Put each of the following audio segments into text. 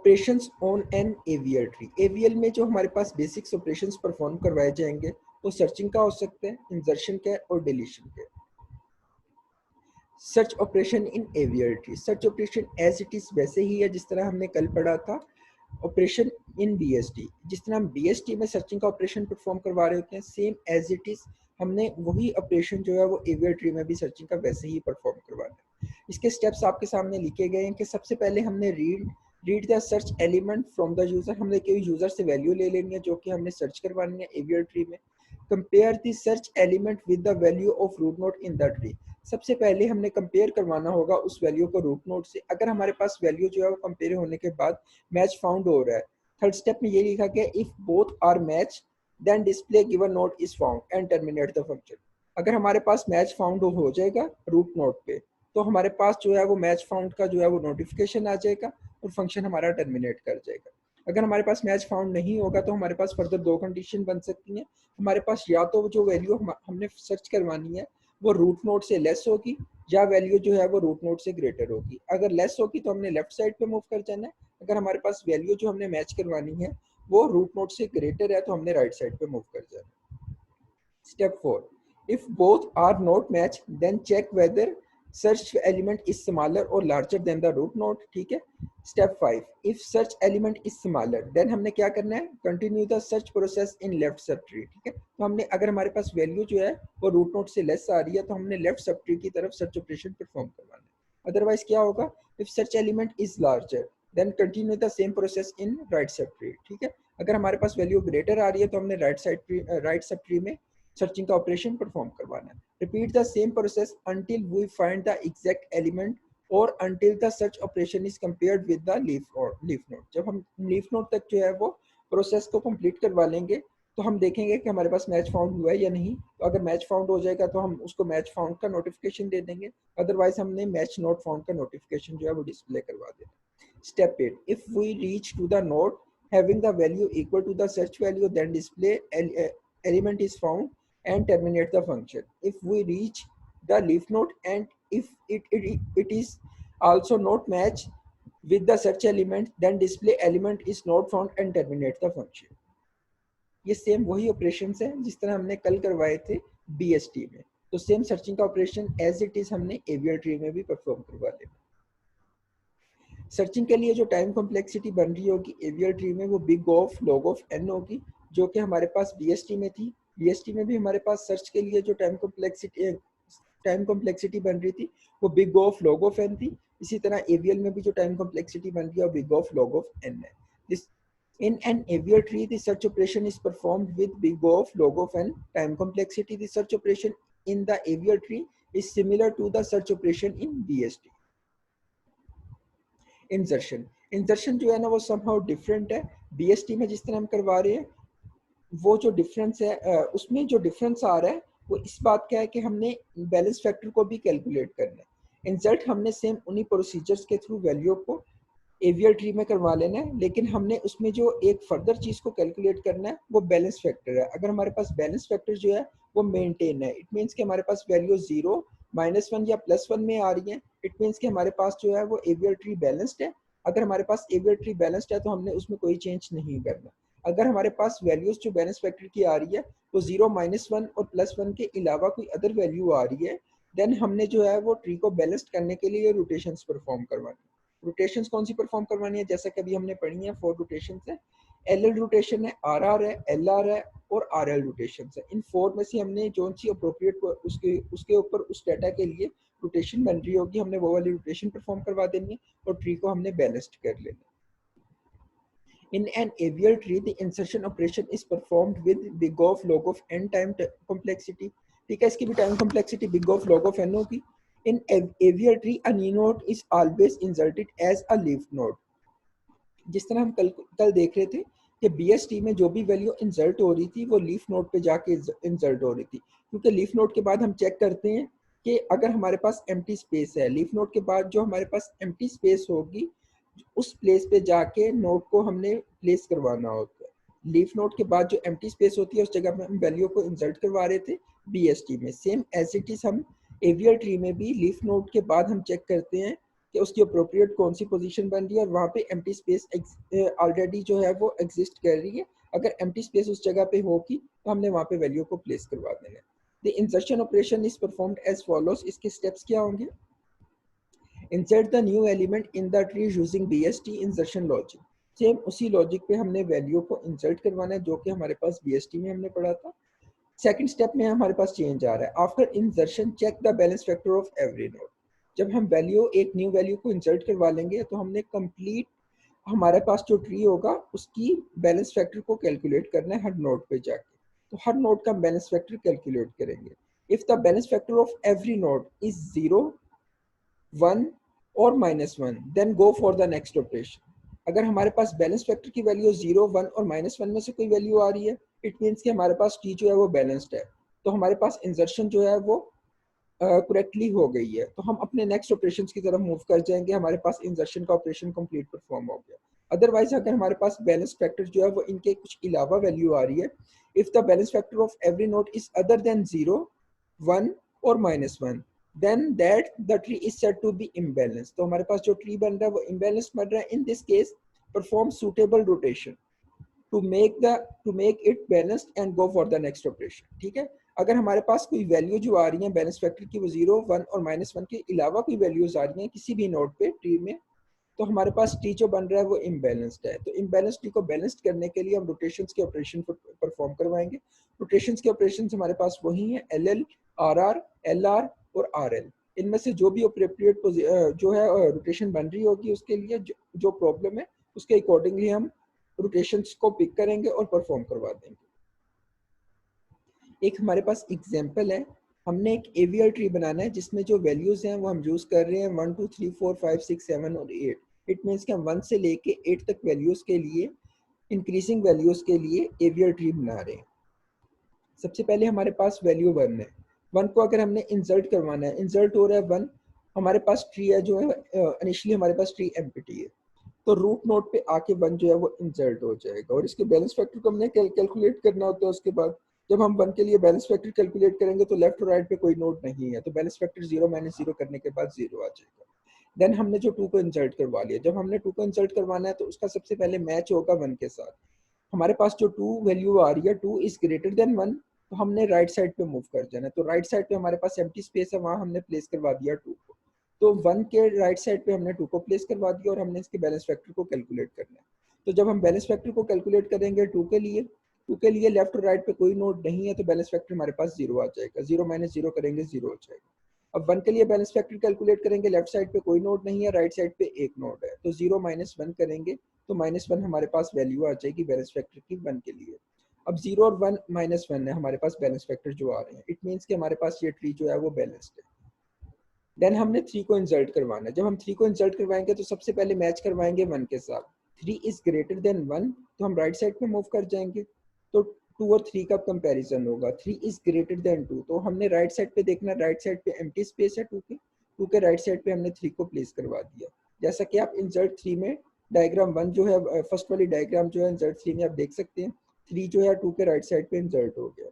Operations on an AVL tree. AVL में जो हमारे पास बेसिक्स ऑपरेशंस परफॉर्म करवाए जाएंगे वो सर्चिंग का हो सकता है, इंसर्शन का और डिलीशन के। Search operation in AVL tree, search operation as it is वैसे ही है जिस तरह हमने कल पढ़ा था। ऑपरेशन इन बीएसटी, जिस तरह हम बीएसटी में सर्चिंग का ऑपरेशन परफॉर्म करवा रहे होते हैं, सेम एज इट इज हमने वही ऑपरेशन जो है वो एवीएल ट्री में भी सर्चिंग का वैसे ही परफॉर्म करवाना है। इसके स्टेप्स आपके सामने लिखे गए हैं कि सबसे पहले हमने read the search element from the user, हमने कोई यूजर से वैल्यू ले लेनी है जो कि हमने सर्च करवानी है एवीएल ट्री में। Compare the search element with the value of root node in the tree, सबसे पहले हमने कंपेयर करवाना होगा उस वैल्यू को रूट नोड से। अगर हमारे पास वैल्यू जो है वो कंपेयर होने के बाद मैच फाउंड हो रहा है, थर्ड स्टेप में ये लिखा गया if both are match then display given node is found and terminate the function. अगर हमारे पास मैच फाउंड हो जाएगा रूट नोड पे तो हमारे पास जो है वो मैच फाउंड का जो है वो नोटिफिकेशन आ जाएगा और फंक्शन हमारा टर्मिनेट कर जाएगा। अगर हमारे पास मैच फाउंड नहीं होगा तो हमारे पास फर्दर दो कंडीशन बन सकती हैं। हमारे पास या तो जो वैल्यू हमने सर्च करवानी है वो रूट नोड से लेस होगी या वैल्यू जो है वो रूट नोड से ग्रेटर होगी। अगर लेस होगी तो हमने लेफ्ट साइड पे मूव कर जाना है, अगर हमारे पास वैल्यू जो हमने मैच करवानी है वो रूट नोड से ग्रेटर है तो हमने राइट साइड पे मूव कर जाना है। Step 4, if both are not match then check whether search element is smaller और larger than the root node. ठीक है। Step 5, if search element is smaller than हमने क्या करना है, continue the search process in left sub tree. ठीक है। तो हमने अगर हमारे पास वैल्यू जो है वो रूट नोड से लेस आ रही है तो हमने लेफ्ट सब ट्री की तरफ सर्च ऑपरेशन परफॉर्म करवाना है। अदरवाइज क्या होगा, if search element is larger than continue the same process in right सब ट्री। ठीक है। अगर हमारे पास वैल्यू ग्रेटर आ रही है तो हमने राइट सब ट्री में सर्चिंग का ऑपरेशन परफॉर्म करवाना है। Repeat the same process until we find the exact element और until the search operation is compared with the leaf node. जब हम लीफ नोड तक जो है वो प्रोसेस को कंप्लीट करवा लेंगे तो हम देखेंगे कि हमारे पास मैच फाउंड हुआ है या नहीं। तो अगर मैच फाउंड हो जाएगा तो हम उसको मैच फाउंड का नोटिफिकेशन दे देंगे, अदरवाइज हमने मैच नॉट फाउंड का नोटिफिकेशन जो है वो डिस्प्ले करवा देना। Step 8, if we reach to the node having the value equal to the search value then display element is found and terminate the function. If we reach the leaf node and if it is also not match with the search element then display element is not found and terminate the function. ये same वही operation है जिस तरह हमने कल करवाए थे BST में, तो सेम सर्चिंग का ऑपरेशन एज इट इज हमने एवीएल ट्री में भी परफॉर्म करवा लेना। सर्चिंग के लिए जो टाइम कॉम्प्लेक्सिटी बन रही होगी एवीएल ट्री में वो big of log of n होगी, जो कि हमारे पास बीएसटी में थी। बीएसटी में भी हमारे पास सर्च के लिए जो टाइम कॉम्प्लेक्सिटी बन रही थी वो big of log of n थी। इसी तरह एवीएल में भी जो टाइम कॉम्प्लेक्सिटी बन रही है वो big of log of n है। This in an AVL tree the search operation is performed with big of log of n time complexity. The search operation in the AVL tree is similar to the search operation in BST. Insertion जो है ना वो somehow different है। BST में जिस तरह हम करवा रहे हैं वो जो डिफरेंस है उसमें जो डिफरेंस आ रहा है वो इस बात का है कि हमने बैलेंस फैक्टर को भी कैलकुलेट करना है। इंसर्ट हमने सेम उन्हीं प्रोसीजर्स के थ्रू वैल्यू को एवीएल ट्री में करवा लेना है, लेकिन हमने उसमें जो एक फर्दर चीज को कैलकुलेट करना है वो बैलेंस फैक्टर है। अगर हमारे पास बैलेंस फैक्टर जो है वो मेंटेन है, इट मीन्स कि हमारे पास वैल्यू 0, -1 या +1 में आ रही है, इट मीन्स कि हमारे पास जो है वो एवीएल ट्री बैलेंस्ड है। अगर हमारे पास एवीएल ट्री बैलेंस्ड है तो हमने उसमें कोई चेंज नहीं करना। अगर हमारे पास वैल्यूज जो बैलेंस फैक्टर की आ रही है वो 0, -1 और +1 के अलावा कोई अदर वैल्यू आ रही है, देन हमने जो है वो ट्री को बैलेंस्ड करने के लिए रोटेशंस परफॉर्म करवानी। रोटेशंस कौन सी परफॉर्म करवानी है, जैसा कि अभी हमने पढ़ी है 4 रोटेशंस है। एलएल रोटेशन है, आरआर है, एलआर है और आरएल रोटेशन है। इन 4 में से हमने जो सी अप्रोप्रिएट उसके ऊपर उस डाटा के लिए रोटेशन बन रही होगी हमने वो वाली रोटेशन परफॉर्म करवा देनी है और ट्री को हमने बैलेंस्ड कर लेना। In an AVL tree, the insertion operation is performed with big of log of n time complexity. ठीक है, इसकी भी time complexity big of log of n होगी। In AVL tree, a new node is always inserted as a leaf node. जिस तरह हम कल देख रहे थे कि BST में जो भी वैल्यू इंसर्ट हो रही थी वो लीफ नोड पे जाके इंसर्ट हो रही थी, क्योंकि लीफ नोड के बाद हम चेक करते हैं कि अगर हमारे पास एम्प्टी स्पेस है, लीफ नोड के बाद जो हमारे पास एम्प्टी स्पेस होगी उस प्लेस पे जाके नोड को हमने प्लेस करवाना होता है। लीफ नोड के बाद जो एम्प्टी स्पेस होती है उस जगह पे हम वैल्यू को इंसर्ट करवा रहे थे BST में। सेम एज इट इज हम AVL ट्री में भी लीफ नोड के बाद हम चेक करते हैं कि उसकी अप्रोप्रिएट कौन सी पोजीशन बन रही है और वहाँ पे एम्प्टी स्पेस ऑलरेडी जो है वो एग्जिस्ट कर रही है। अगर एम्प्टी स्पेस उस जगह पे होगी तो हमने वहाँ पे वैल्यू को प्लेस करवा देना है। The insertion operation is performed as follows. इसके स्टेप्स क्या होंगे? Insert the new element in the tree using BST insertion logic. Same उसी लॉजिक पे हमने वैल्यू को इंसर्ट करवाना है जो कि हमारे पास बीएसटी में हमने पढ़ा था। सेकंड स्टेप में हमारे पास चेंज आ रहा है। After insertion check the balance factor of every node. जब हम वैल्यू एक न्यू वैल्यू को इंसर्ट करवा लेंगे तो हमने कंप्लीट हमारे पास जो ट्री होगा उसकी बैलेंस फैक्टर को कैलकुलेट करना है हर नोड पे जाके। तो हर नोड का बैलेंस फैक्टर कैलकुलेट करेंगे। If the balance factor of every node is 0, 1 और -1 then go for the next operation. अगर हमारे पास बैलेंस फैक्टर की वैल्यू 0, 1 और -1 में से कोई वैल्यू आ रही है, इट मीन्स कि हमारे पास टी जो है वो बैलेंस्ड है, तो हमारे पास इंसर्शन जो है वो करेक्टली हो गई है। तो हम अपने नेक्स्ट ऑपरेशन की तरफ मूव कर जाएंगे, हमारे पास इंसर्शन का ऑपरेशन कंप्लीट परफॉर्म हो गया। अदरवाइज अगर हमारे पास बैलेंस फैक्टर जो है वो इनके कुछ अलावा वैल्यू आ रही है, if the balance factor of every node is other than 0, 1 और -1 then that the tree is said to be imbalanced। तो हमारे पास जो ट्री बन रहा है वो इम्बेलेंस बन रहा है। In this case perform suitable rotation to make it balanced and go for the next operation. ठीक है, अगर हमारे पास कोई वैल्यू जो आ रही है बैलेंस फैक्टर की वो 0, 1 और -1 के अलावा कोई वैल्यूज आ रही हैं किसी भी नोड पे ट्री में, तो हमारे पास टी जो बन रहा है वो इम्बेलेंस्ड है। तो इम्बेलेंस्ड टी को बैलेंस्ड करने के लिए हम रोटेशंस के ऑपरेशन परफॉर्म करवाएंगे। रोटेशंस के ऑपरेशंस हमारे पास वही हैं, L L, R R, L R और आर एल। इनमें से जो भी अप्रोप्रिएट जो है रोटेशन बन रही होगी उसके लिए जो प्रॉब्लम है उसके अकॉर्डिंगली हम रोटेशंस को पिक करेंगे और परफॉर्म करवा देंगे। एक हमारे पास एग्जांपल है, हमने एक एवीआर ट्री बनाना है जिसमें जो वैल्यूज हैं वो हम यूज कर रहे हैं 1 2 3 4 5 6 7 और 8। इट मीन्स कि हम 1 से लेके 8 तक वैल्यूज के लिए इंक्रीजिंग वैल्यूज के लिए एवीआर ट्री बना रहे हैं। सबसे पहले हमारे पास वैल्यू 1 है। 1 को अगर हमने इंसर्ट करवाना है, इंसर्ट हो रहा है 1, हमारे पास ट्री है जो है इनिशियली हमारे पास ट्री एम्प्टी है, तो रूट नोड पे आके 1 जो है वो इंसर्ट हो जाएगा और इसके बैलेंस फैक्टर को हमने कैलकुलेट करना होता है। उसके बाद जब हम 1 के लिए बैलेंस फैक्टर कैलकुलेट करेंगे तो लेफ्ट और राइट पे कोई नोड नहीं है, तो बैलेंस फैक्टर 0 -0 करने के बाद 0 आ जाएगा। देन हमने जो 2 को इंसर्ट करवा लिया, जब हमने 2 को इंसर्ट करवाना है तो उसका सबसे पहले मैच होगा 1 के साथ। हमारे पास जो 2 वैल्यू आ रही है 2 इज ग्रेटर देन 1, तो हमने राइट साइड पे मूव कर जाना है। तो राइट साइड पे हमारे पास एम्प्टी स्पेस है, वहां हमने प्लेस करवा दिया 2 को। तो 1 के राइट साइड पे हमने 2 को प्लेस करवा दिया और हमने इसके बैलेंस फैक्टर को कैलकुलेट करना है। तो जब हम बैलेंस फैक्टर को कैलकुलेट करेंगे 2 के लिए लेफ्ट और राइट पे कोई नोड नहीं है, तो बैलेंस फैक्टर हमारे पास 0 आ जाएगा। 0 -0 करेंगे 0 हो जाएगा। अब 1 के लिए बैलेंस फैक्टर कैलकुलेट करेंगे, लेफ्ट साइड पे कोई नोड नहीं है, राइट साइड पे एक नोड है, तो 0 -1 करेंगे तो -1 हमारे पास वैल्यू आ जाएगी बैलेंस फैक्टर की 1 के लिए। अब 0 और 1 -1 है हमारे पास बैलेंस फैक्टर जो आ रहे हैं, इट मीन्स कि हमारे पास ये ट्री जो है वो बैलेंस्ड है। देन हमने 3 को इंसर्ट करवाना है। जब हम 3 को इंसर्ट करवाएंगे तो सबसे पहले मैच करवाएंगे 1 के साथ। 3 इज ग्रेटर देन 1, तो हम राइट साइड पे मूव कर जाएंगे, तो 2 और 3 का कंपैरिजन होगा। 3 इज ग्रेटर देन 2, तो हमने राइट साइड पे देखना, राइट साइड पे एम्प्टी स्पेस है 2 के राइट साइड पे हमने 3 को प्लेस करवा दिया। जैसा कि आप इंसर्ट 3 में डायग्राम 1 जो है फर्स्ट वाली डायग्राम जो है इंसर्ट 3 में आप देख सकते हैं, 3 जो है 2 के राइट साइड पे इंसर्ट हो गया।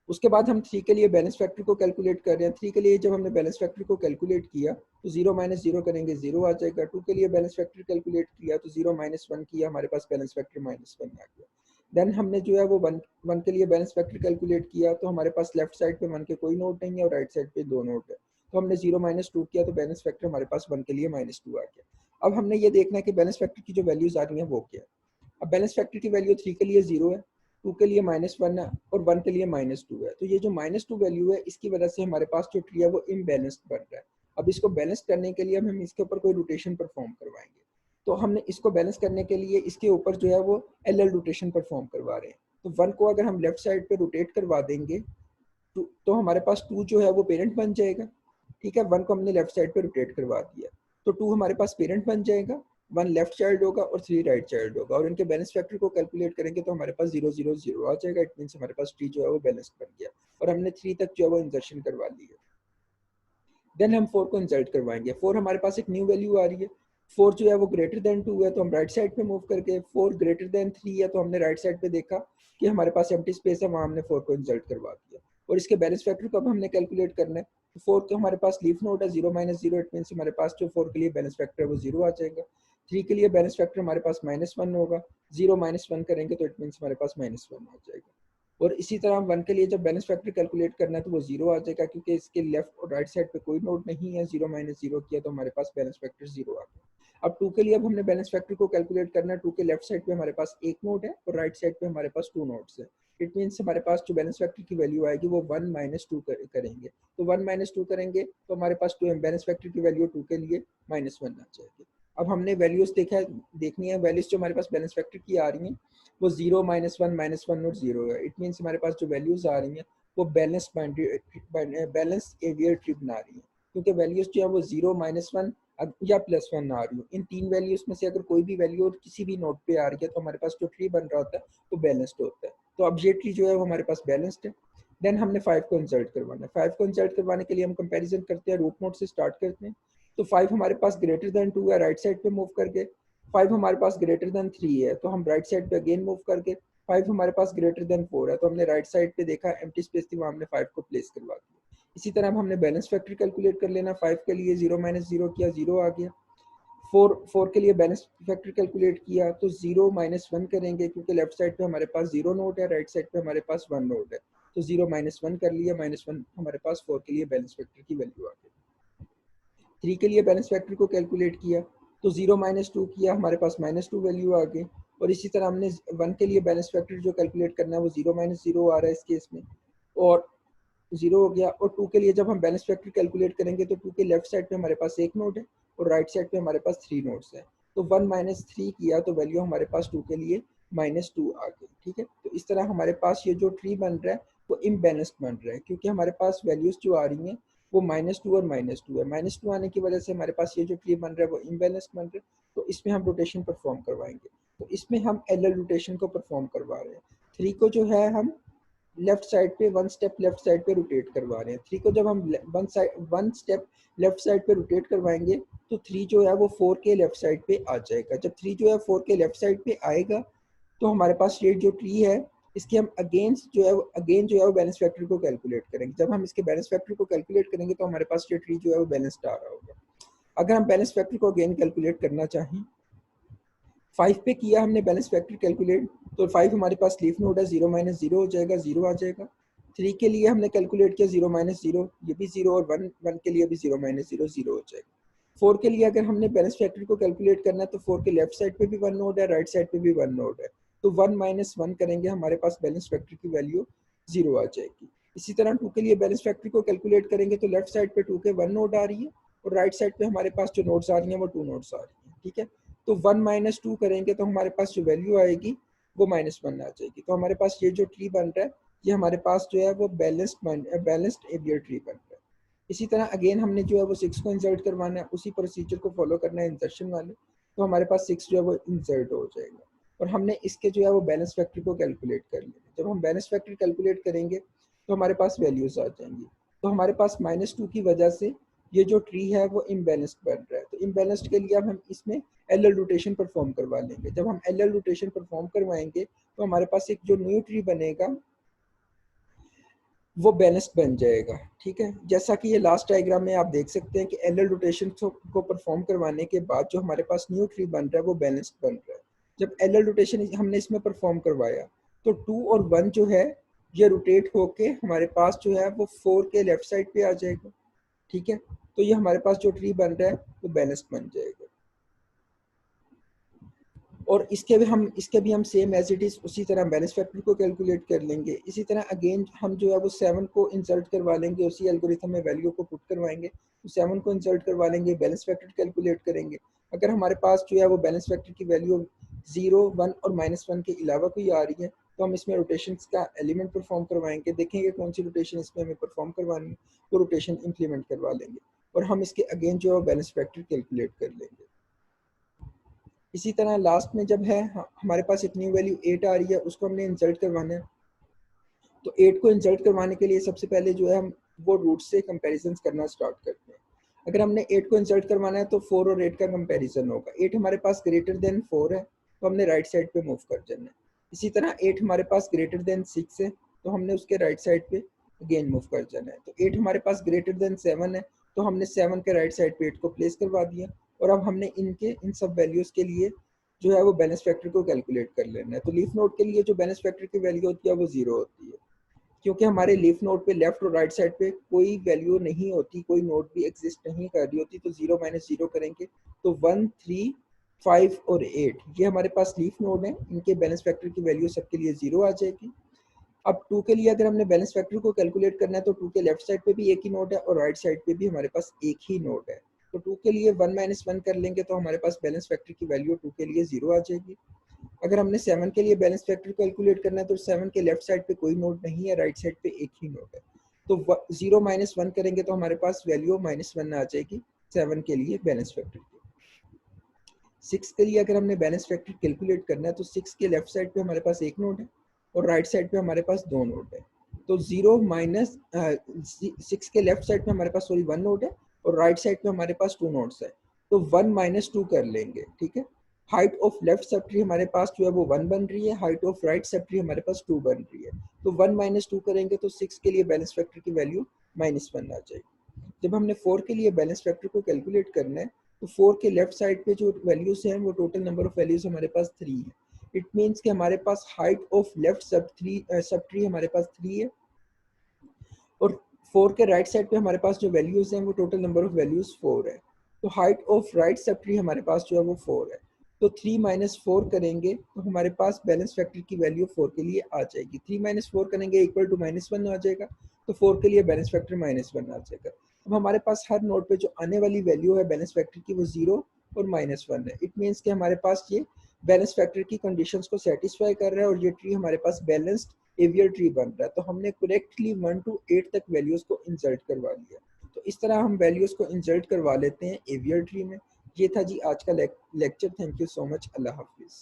उसके बाद हम 3 के लिए बैलेंस फैक्टर को कैलकुलेट कर रहे हैं। 3 के लिए जब हमने बैलेंस फैक्टर को कैलकुलेट किया तो 0 -0 करेंगे 0 आ जाएगा। 2 के लिए बैलेंस फैक्टर कैलकुलेट किया तो 0 -1 किया, हमारे पास बैलेंस फैक्टर -1 आ गया। देन हमने जो है वो 1 के लिए बैलेंस फैक्टर कैलकुलेट किया तो हमारे पास लेफ्ट साइड पे 1 के कोई नोड नहीं है और राइट साइड पे 2 नोड है, तो हमने 0 -2 किया तो बैलेंस फैक्टर हमारे पास 1 के लिए -2 आ गया। अब हमने ये देखना है कि बैलेंस फैक्टर की जो वैल्यूज आ रही हैं वो क्या है। अब बैलेंस फैक्टर की वैल्यू 3 के लिए 0 है, 2 के लिए -1 है और 1 के लिए -2 है। तो ये जो -2 वैल्यू है इसकी वजह से हमारे पास जो ट्री है वो इम्बैलेंस्ड बन रहा है। अब इसको बैलेंस करने के लिए हम इसके ऊपर कोई रोटेशन परफॉर्म करवाएंगे। तो हमने इसको बैलेंस करने के लिए इसके ऊपर जो है वो एल रोटेशन परफॉर्म करवा रहे हैं। तो 1 को अगर हम लेफ्ट साइड पे रोटेट करवा देंगे तो हमारे पास 2 जो है वो पेरेंट बन जाएगा। ठीक है, 1 को हमने लेफ्ट साइड पे रोटेट करवा दिया तो 2 हमारे पास पेरेंट बन जाएगा, 1 लेफ्ट चाइल्ड होगा और 3 राइट चाइल्ड होगा, और इनके बैलेंस फैक्टर को कैलकुलेट करेंगे तो हमारे पास 0 0 0 आ जाएगा। इट मीन्स हमारे पास ट्री जो है वो बैलेंस बन गया और हमने 3 तक जो है वो इंसर्शन करवा ली है। देन हम 4 को इंसर्ट करवाएंगे। 4 हमारे पास एक न्यू वैल्यू आ रही है, 4 जो है वो ग्रेटर देन 2 है, तो हम राइट साइड पे मूव करके 4 ग्रेटर देन 3 है, तो हमने राइट साइड पे देखा कि हमारे पास एम्प्टी स्पेस है, वहां हमने 4 को इंसर्ट करवा दिया और इसके बैलेंस फैक्टर को अब हमने कैलकुलेट करना है। 4 के हमारे पास लीफ नोड है 0 माइनस 0, इट मीन्स हमारे पास जो 4 के लिए बैलेंस फैक्टर है वो 0 आ जाएगा। 3 के लिए बैलेंस फैक्टर हमारे पास -1 होगा, 0 -1 करेंगे तो इट मीन्स हमारे पास -1 आ जाएगा। और इसी तरह हम 1 के लिए जब बैलेंस फैक्टर कैलकुलेट करना है तो वो 0 आ जाएगा, क्योंकि इसके लेफ्ट और राइट साइड पे कोई नोड नहीं है। 0 माइनस 0 किया तो हमारे पास बैलेंस फैक्टर 0 आ गया। अब 2 के लिए अब हमने बैलेंस फैक्टर को कैलकुलेट करना है। 2 के लेफ्ट साइड पे हमारे पास एक नोड है और राइट साइड पे हमारे पास 2 नोड्स है। इट मीन्स हमारे पास जो बैलेंस फैक्टर की वैल्यू आएगी वो 1 माइनस 2 करेंगे। तो 1 माइनस 2 करेंगे तो हमारे पास बैलेंस फैक्टर की वैल्यू 2 के लिए -1 आ जाएगी। अब हमने वैल्यूज देखनी है, वैल्यूज जो हमारे पास बैलेंस फैक्टर की आ रही हैं वो 0 -1 और 0 है। इट मीन्स हमारे पास जो वैल्यूज आ रही हैं वो बैलेंस एवियर ट्री बना रही है, क्योंकि वैल्यूज जो है वो 0 -1 या +1 आ रही है। इन तीन वैल्यूज में से अगर कोई भी वैल्यू किसी भी नोड पे आ रही है तो हमारे पास जो ट्री बन रहा होता है वो बैलेंस्ड होता है। तो अब ये ट्री जो है वो हमारे पास बैलेंस्ड है। देन हमने 5 को इंसर्ट करवाना है। 5 को इंसर्ट करवाने के लिए हम कंपैरिजन करते हैं, रूट नोड से स्टार्ट करते हैं। तो 5 हमारे पास ग्रेटर देन 2 है, राइट साइड पे मूव करके। 5 हमारे पास ग्रेटर देन 3 है तो हम राइट साइड पे अगेन मूव करके। 5 हमारे पास ग्रेटर देन 4 है तो हमने राइट साइड पे देखा एम्प्टी स्पेस थी, वहाँ हमने 5 को प्लेस करवा दिया। इसी तरह अब हमने बैलेंस फैक्टर कैलकुलेट कर लेना। 5 के लिए 0 माइनस 0 किया, 0 आ गया। 4 के लिए बैलेंस फैक्टर कैलकुलेट किया तो 0 -1 करेंगे, क्योंकि लेफ्ट साइड पे हमारे पास 0 नोड है, राइट साइड पे हमारे पास 1 नोड है। तो 0 -1 कर लिया, -1 हमारे पास 4 के लिए बैलेंस फैक्टर की वैल्यू आ गई। 3 के लिए बैलेंस फैक्टर को कैलकुलेट किया तो 0 -2 किया, हमारे पास -2 वैल्यू आ गई। और इसी तरह हमने 1 के लिए बैलेंस फैक्टर जो कैलकुलेट करना है वो 0 -0 आ रहा है इस केस में, और 0 हो गया। और 2 के लिए जब हम बैलेंस फैक्टर कैलकुलेट करेंगे तो 2 के लेफ्ट साइड पे हमारे पास एक नोड है और राइट साइड पे हमारे पास 3 नोड्स हैं। तो 1 -3 किया तो वैल्यू हमारे पास 2 के लिए -2 आ गई। ठीक है, तो इस तरह हमारे पास ये जो ट्री बन रहा है वो इम्बैलेंस्ड बन रहा है, क्योंकि हमारे पास वैल्यूज जो आ रही हैं वो -2 और -2 है। -2 आने की वजह से हमारे पास ये जो ट्री बन रहा है वो इम्बैलेंस्ड बन रहा है। तो इसमें हम रोटेशन परफॉर्म करवाएंगे। तो इसमें हम एल रोटेशन को परफॉर्म करवा रहे हैं। 3 को जो है हम लेफ्ट साइड पे 1 स्टेप लेफ्ट साइड पे रोटेट करवा रहे हैं। 3 को जब हम 1 स्टेप लेफ्ट साइड पे रोटेट करवाएंगे तो 3 जो है वो 4 के लेफ्ट साइड पे आ जाएगा। जब 3 जो है 4 के लेफ्ट साइड पे आएगा तो हमारे पास ये जो ट्री है इसके हम अगेन जो है वो बैलेंस फैक्टर को कैलकुलेट करेंगे। जब हम इसके बैलेंस फैक्टर को कैलकुलेट करेंगे तो हमारे पास ये ट्री जो है वो बैलेंस्ड आ रहा होगा। अगर हम बैलेंस फैक्टर को अगेन कैलकुलेट करना चाहें, 5 पे किया हमने बैलेंस फैक्टर कैलकुलेट तो 5 हमारे पास लीफ नोड है, 0 -0 हो जाएगा, 0 आ जाएगा। 3 के लिए हमने कैलकुलेट किया 0 -0, ये भी 0, और 1 के लिए भी 0 -0 0 हो जाएगा। 4 के लिए अगर हमने बैलेंस फैक्टर को कैलकुलेट करना है तो 4 के लेफ्ट साइड पे भी 1 नोड है, राइट साइड पे भी 1 नोड है। तो 1 -1 करेंगे, हमारे पास बैलेंस फैक्टर की वैल्यू 0 आ जाएगी। इसी तरह 2 के लिए बैलेंस फैक्टर को कैलकुलेट करेंगे तो लेफ्ट साइड पे 2 के 1 नोड आ रही है और राइट साइड पे हमारे पास जो नोड्स आ रही हैं वो 2 नोड्स आ रही हैं। ठीक है, तो 1 -2 करेंगे तो हमारे पास जो वैल्यू आएगी वो -1 आ जाएगी। तो हमारे पास ये जो ट्री बन रहा है ये हमारे पास जो है वो बैलेंस्ड एवियर ट्री बन रहा है। इसी तरह अगेन हमने जो है वो 6 को इंसर्ट करवाना है, उसी प्रोसीजर को फॉलो करना है इंसर्शन वाले। तो हमारे पास 6 जो है वो इंसर्ट हो जाएगा और हमने इसके जो है वो बैलेंस फैक्टर को कैलकुलेट कर लिया। जब हम बैलेंस फैक्टर कैलकुलेट करेंगे तो हमारे पास वैल्यूज आ जाएंगी। तो हमारे पास -2 की वजह से ये जो ट्री है वो इम्बैलेंस्ड बन रहा है। तो इम्बैलेंस्ड के लिए अब हम इसमें एल रोटेशन परफॉर्म करवा लेंगे। जब हम एल रोटेशन परफॉर्म करवाएंगे तो हमारे पास एक जो न्यू ट्री बनेगा वो बैलेंस्ड बन जाएगा। ठीक है, जैसा कि ये लास्ट डायग्राम में आप देख सकते हैं कि एल रोटेशन को परफॉर्म करवाने के बाद जो हमारे पास न्यू ट्री बन रहा है वो बैलेंस्ड बन रहा है। जब एल रोटेशन हमने इसमें परफॉर्म करवाया तो 2 और 1 जो है ये रोटेट होके हमारे पास जो है वो 4 के लेफ्ट साइड पे आ जाएगा। ठीक है, तो ये हमारे पास जो ट्री बन रहा है वो बैलेंस्ड बन जाएगा। और इसके भी हम सेम एज इट इज उसी तरह बैलेंस फैक्टर को कैलकुलेट कर लेंगे। इसी तरह अगेन हम जो है वो 7 को इंसर्ट करवा लेंगे, उसी एल्गोरिथम में वैल्यू को पुट करवाएंगे। तो 7 को इंसर्ट करवा लेंगे, बैलेंस फैक्टर कैलकुलेट करेंगे। अगर हमारे पास जो है वो बैलेंस फैक्टर की वैल्यू 0, 1 और -1 के अलावा कोई आ रही है तो हम इसमें रोटेशन का एलिमेंट परफॉर्म करवाएंगे, देखेंगे कौन सी रोटेशन इसमें हमें परफॉर्म करवानी है, वो रोटेशन इंप्लीमेंट करवा लेंगे और हम इसके अगेन जो है बैलेंस फैक्टर कैलकुलेट कर लेंगे। इसी तरह लास्ट में जब है हमारे पास एक न्यू वैल्यू 8 आ रही है, उसको हमने इंसर्ट करवाना है। तो 8 को इंसर्ट करवाने के लिए सबसे पहले जो है हम वो रूट से कंपैरिजन करना स्टार्ट करते हैं। अगर हमने 8 को इंसर्ट करवाना है तो 4 और 8 का कंपैरिजन होगा। 8 हमारे पास ग्रेटर देन 4 है तो हमने राइट साइड पे मूव कर जाना है। इसी तरह 8 हमारे पास ग्रेटर देन 6 है तो हमने उसके राइट साइड पे अगेन मूव कर जाना है। तो 8 हमारे पास ग्रेटर देन 7 है, तो हमने 7 के राइट साइड पे 8 को प्लेस करवा दिया, और अब हमने इन सब वैल्यूज़ के लिए जो है वो बैलेंस फैक्टर को कैलकुलेट कर लेना है। तो लीफ नोड के लिए जो बैलेंस फैक्टर की वैल्यू होती है वो 0 होती है, क्योंकि हमारे लीफ नोड पे लेफ्ट और राइट साइड पे कोई वैल्यू नहीं होती, कोई नोड भी एग्जिस्ट नहीं कर रही होती। तो 0 माइनस 0 करेंगे तो 1, 3, 5 और 8 ये हमारे पास लीफ नोड है, इनके बैलेंस फैक्टर की वैल्यू सबके लिए 0 आ जाएगी। अब 2 के लिए अगर हमने बैलेंस फैक्टर को कैलकुलेट करना है तो 2 के लेफ्ट साइड पे भी एक ही नोड है और राइट साइड पे भी हमारे पास एक ही नोड है। तो 2 के लिए 1 माइनस 1 कर लेंगे तो हमारे पास बैलेंस फैक्टर की वैल्यू 2 के लिए 0 आ जाएगी। अगर हमने 7 के लिए बैलेंस फैक्टर कैलकुलेट करना है तो 7 के लेफ्ट साइड पे कोई नोड नहीं है, राइट साइड पे एक ही नोड है। तो 0 माइनस 1 करेंगे तो हमारे पास वैल्यू -1 आ जाएगी 7 के लिए बैलेंस फैक्टर की। 6 के लिए अगर हमने बैलेंस फैक्टर कैलकुलेट करना है तो 6 के लेफ्ट साइड पे हमारे पास एक नोड है और राइट साइड पे हमारे पास दो नोड है। तो 0 माइनस 6 के लेफ्ट साइड पे हमारे पास सॉरी 1 नोड है और राइट साइड पे हमारे पास 2 नोड्स है। तो 1 माइनस 2 कर लेंगे, ठीक है। Height of left sub tree हमारे पास जो है वो 1 बन रही है, हाइट ऑफ राइट सब ट्री हमारे पास 2 बन रही है। तो 1 माइनस 2 करेंगे तो 6 के लिए बैलेंस फैक्टर की वैल्यू -1 आ जाएगी। जब हमने 4 के लिए बैलेंस फैक्टर को कैलकुलेट करना है तो 4 के लेफ्ट साइड पे जो वैल्यूज हैं वो टोटल नंबर ऑफ वैल्यूज हमारे पास 3 है। इट मीन्स कि हमारे पास height of left sub tree हमारे पास 3 है और 4 के राइट साइड पे हमारे पास जो वैल्यूज हैं वो टोटल नंबर ऑफ वैल्यूज 4 है। तो हाइट ऑफ राइट सब ट्री हमारे पास जो है वो 4 है। तो 3 माइनस 4 करेंगे तो हमारे पास बैलेंस फैक्टर की वैल्यू 4 के लिए आ जाएगी। 3 माइनस 4 करेंगे इक्वल टू -1 आ जाएगा, तो 4 के लिए बैलेंस फैक्टर -1 आ जाएगा। अब हमारे पास हर नोड पे जो आने वाली वैल्यू है बैलेंस फैक्टर की वो 0 और -1 है। इट मीन्स कि हमारे पास ये बैलेंस फैक्टर की कंडीशंस को सेटिस्फाई कर रहा है और ये ट्री हमारे पास बैलेंस्ड एवियर ट्री बन रहा है। तो हमने करेक्टली 1 to 8 तक वैल्यूज को इंसर्ट करवा लिया। तो इस तरह हम वैल्यूज को इंसर्ट करवा लेते हैं एवियर ट्री में। ये था जी आज का लेक्चर। Thank you so much. अल्लाह हाफिज़।